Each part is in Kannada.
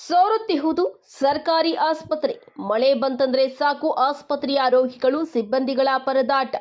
ಸೋರುತ್ತಿರುವುದು ಸರ್ಕಾರಿ ಆಸ್ಪತ್ರೆ. ಮಳೆ ಬಂತಂದ್ರೆ ಸಾಕು ಆಸ್ಪತ್ರೆಯ ರೋಗಿಗಳು ಸಿಬ್ಬಂದಿಗಳ ಪರದಾಟ.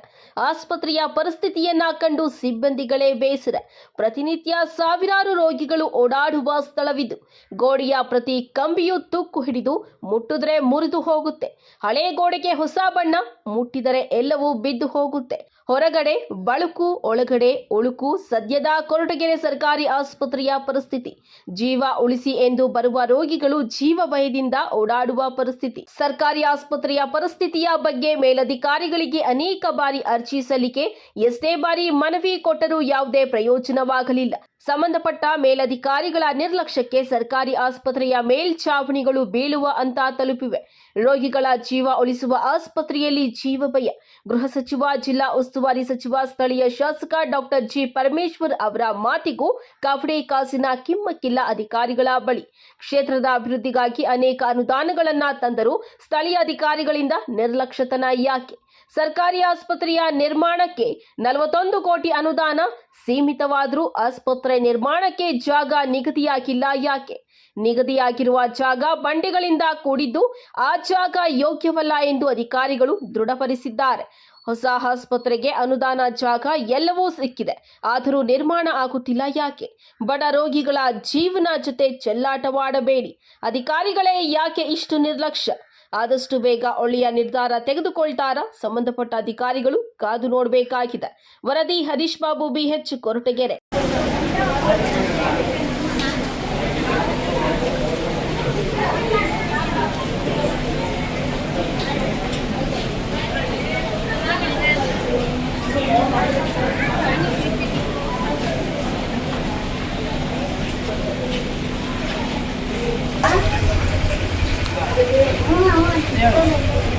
ಆಸ್ಪತ್ರೆಯ ಪರಿಸ್ಥಿತಿಯನ್ನ ಕಂಡು ಸಿಬ್ಬಂದಿಗಳೇ ಬೇಸರ. ಪ್ರತಿನಿತ್ಯ ಸಾವಿರಾರು ರೋಗಿಗಳು ಓಡಾಡುವ ಸ್ಥಳವಿದ್ದು ಗೋಡೆಯ ಪ್ರತಿ ಕಂಬಿಯೂ ತುಕ್ಕು ಹಿಡಿದು ಮುಟ್ಟಿದ್ರೆ ಮುರಿದು ಹೋಗುತ್ತೆ. ಹಳೆ ಗೋಡೆಗೆ ಹೊಸ ಬಣ್ಣ, ಮುಟ್ಟಿದರೆ ಎಲ್ಲವೂ ಬಿದ್ದು ಹೋಗುತ್ತೆ. ಹೊರಗಡೆ ಬಳುಕು, ಒಳಗಡೆ ಉಳುಕು. ಸದ್ಯದ ಕೊರಟಗೆರೆ ಸರ್ಕಾರಿ ಆಸ್ಪತ್ರೆಯ ಪರಿಸ್ಥಿತಿ. ಜೀವ ಉಳಿಸಿ ಎಂದು ಬರುವ ರೋಗಿಗಳು ಜೀವ ಭಯದಿಂದ ಓಡಾಡುವ ಪರಿಸ್ಥಿತಿ. ಸರ್ಕಾರಿ ಆಸ್ಪತ್ರೆಯ ಪರಿಸ್ಥಿತಿಯ ಬಗ್ಗೆ ಮೇಲಧಿಕಾರಿಗಳಿಗೆ ಅನೇಕ ಬಾರಿ ಅರ್ಜಿ ಸಲ್ಲಿಕೆ, ಎಷ್ಟೇ ಬಾರಿ ಮನವಿ ಕೊಟ್ಟರೂ ಯಾವುದೇ ಪ್ರಯೋಜನವಾಗಲಿಲ್ಲ. ಸಂಬಂಧಪಟ್ಟ ಮೇಲಧಿಕಾರಿಗಳ ನಿರ್ಲಕ್ಷ್ಯಕ್ಕೆ ಸರ್ಕಾರಿ ಆಸ್ಪತ್ರೆಯ ಮೇಲ್ಛಾವಣಿಗಳು ಬೀಳುವ ಹಂತ ತಲುಪಿವೆ. ರೋಗಿಗಳ ಜೀವ ಉಳಿಸುವ ಆಸ್ಪತ್ರೆಯಲ್ಲಿ ಜೀವ ಭಯ. ಗೃಹ ಸಚಿವ, ಜಿಲ್ಲಾ ಉಸ್ತುವಾರಿ ಸಚಿವ, ಸ್ಥಳೀಯ ಶಾಸಕ ಡಾಕ್ಟರ್ ಜಿ ಪರಮೇಶ್ವರ್ ಅವರ ಮಾತಿಗೂ ಕವಡೆ ಕಾಸಿನ ಕಿಮ್ಮಕ್ಕಿಲ್ಲ ಅಧಿಕಾರಿಗಳ ಬಳಿ. ಕ್ಷೇತ್ರದ ಅಭಿವೃದ್ಧಿಗಾಗಿ ಅನೇಕ ಅನುದಾನಗಳನ್ನ ತಂದರೂ ಸ್ಥಳೀಯ ಅಧಿಕಾರಿಗಳಿಂದ ನಿರ್ಲಕ್ಷ್ಯತನ ಯಾಕೆ? ಸರ್ಕಾರಿ ಆಸ್ಪತ್ರೆಯ ನಿರ್ಮಾಣಕ್ಕೆ 41 ಕೋಟಿ ಅನುದಾನ ಸೀಮಿತವಾದರೂ ಆಸ್ಪತ್ರೆ ನಿರ್ಮಾಣಕ್ಕೆ ಜಾಗ ನಿಗದಿಯಾಗಿಲ್ಲ ಯಾಕೆ? ನಿಗದಿಯಾಗಿರುವ ಜಾಗ ಬಂಡೆಗಳಿಂದ ಕೂಡಿದ್ದು ಆ ಜಾಗ ಯೋಗ್ಯವಲ್ಲ ಎಂದು ಅಧಿಕಾರಿಗಳು ದೃಢಪಡಿಸಿದ್ದಾರೆ. ಹೊಸ ಆಸ್ಪತ್ರೆಗೆ ಅನುದಾನ, ಜಾಗ ಎಲ್ಲವೂ ಸಿಕ್ಕಿದೆ, ಆದರೂ ನಿರ್ಮಾಣ ಆಗುತ್ತಿಲ್ಲ ಯಾಕೆ? ಬಡ ರೋಗಿಗಳ ಜೀವನ ಜೊತೆ ಚೆಲ್ಲಾಟವಾಡಬೇಡಿ. ಅಧಿಕಾರಿಗಳೇ ಯಾಕೆ ಇಷ್ಟು ನಿರ್ಲಕ್ಷ್ಯ? ಆದಷ್ಟು ಬೇಗ ಒಳ್ಳೆಯ ನಿರ್ಧಾರ ತೆಗೆದುಕೊಳ್ತಾರಾ? ಸಂಬಂಧಪಟ್ಟ ಅಧಿಕಾರಿಗಳು ಕಾದು ನೋಡಬೇಕಾಗಿದೆ. ವರದಿ ಹರೀಶ್ ಬಾಬು, BH, ಕೊರಟಗೆರೆ. Yeah.